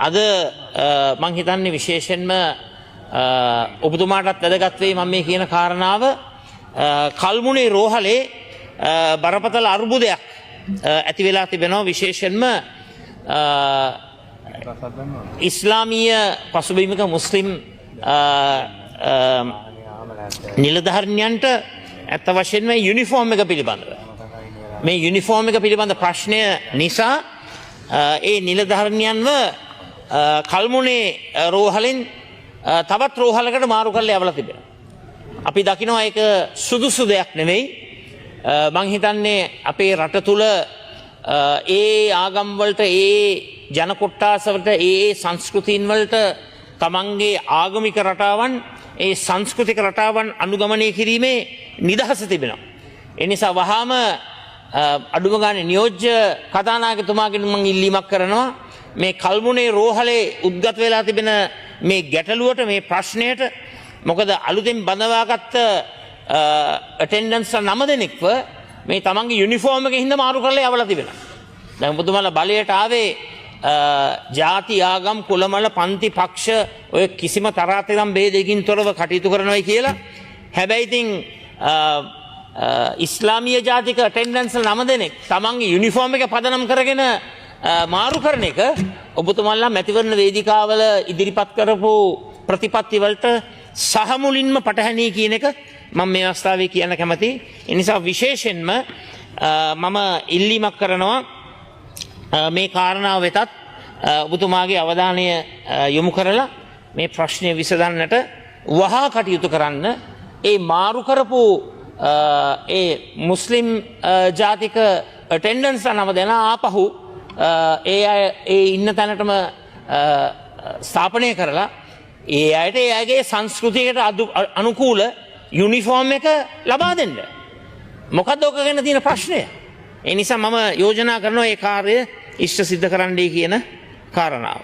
අද මං හිතන්නේ විශේෂයෙන්ම ඔබතුමාටත් වැදගත් වෙයි මම මේ කියන කාරණාව කල්මුනේ රෝහලේ බරපතල අර්බුදයක් ඇති වෙලා තිබෙනවා විශේෂයෙන්ම ඉස්ලාමීය පසුබිමක මුස්ලිම් නිලධාරියන්ට ඇත්ත වශයෙන්ම යුනිෆෝම් එක පිළිබඳව මේ යුනිෆෝම් එක පිළිබඳ ප්‍රශ්නය නිසා ඒ නිලධාරියන්ව කල්මුනේ රෝහලෙන් තවත් රෝහලකට මාරු කරලා යවලා තිබෙනවා. අපි දකිනවා ඒක සුදුසු දෙයක් නෙවෙයි. මං හිතන්නේ අපේ රට තුල ඒ ආගම් වලට ඒ ජන කොට්ටාස වලට ඒ සංස්කෘතීන් වලට තමන්ගේ ආගමික රටාවන් ඒ සංස්කෘතික රටාවන් අනුගමනය කිරීමේ නිදහස තිබෙනවා. ඒ නිසා වහාම අඩුම ගානේ නියෝජ්‍ය කතානායකතුමාගෙන් මම ඉල්ලීමක් කරනවා මේ කල්මුනේ රෝහලේ උද්ගත වෙලා තිබෙන මේ ගැටලුවට මේ ප්‍රශ්නයට මොකද අලුතෙන් බඳවාගත්ත අටෙන්ඩන්ස් 9 දෙනෙක්ව මේ තමන්ගේ යුනිෆෝම් එකේ හින්දා මාරු කරලා යවලා තිබෙනවා. දැන් ඔබතුමාලා බලයට ආවේ ಜಾති ආගම් කුලමල පන්ති පක්ෂ ඔය කිසිම තරාතිරම් ભેදයකින් තොරව කටයුතු කරනවායි කියලා. හැබැයි ඉතින් ඉස්ලාමීය ජාතික අටෙන්ඩන්ස් 9 දෙනෙක් තමන්ගේ යුනිෆෝම් එක පදනම් කරගෙන මාරු කරන එක ඔබතුමාලා මැතිවරණ වේදිකාවල ඉදිරිපත් කරපු ප්‍රතිපත්ති වලට සහ මුලින්ම පටහැනී කියන එක මම මේ අවස්ථාවේ කියන්න කැමතියි. ඒ නිසා විශේෂයෙන්ම මම ඉල්ලීමක් කරනවා මේ කාරණාව වෙතත් ඔබතුමාගේ අවධානය යොමු කරලා මේ ප්‍රශ්නය විසඳන්නට වහා කටයුතු කරන්න. ඒ මාරු කරපු ඒ මුස්ලිම් ජාතික අටෙන්ඩන්ස් 9 දෙනා ආපහු ඒ අය ඒ ඉන්න තැනටම ස්ථාපනය කරලා ඒ අයට ඒ අයගේ සංස්කෘතියට අනුකූල යුනිෆෝම් එක ලබා දෙන්න. මොකක්ද ඔක ගැන තියෙන ප්‍රශ්නය? ඒ නිසා මම යෝජනා කරනවා ඒ කාර්යය ඉෂ්ට සිද්ධ කරන්නයි කියන කාරණාව.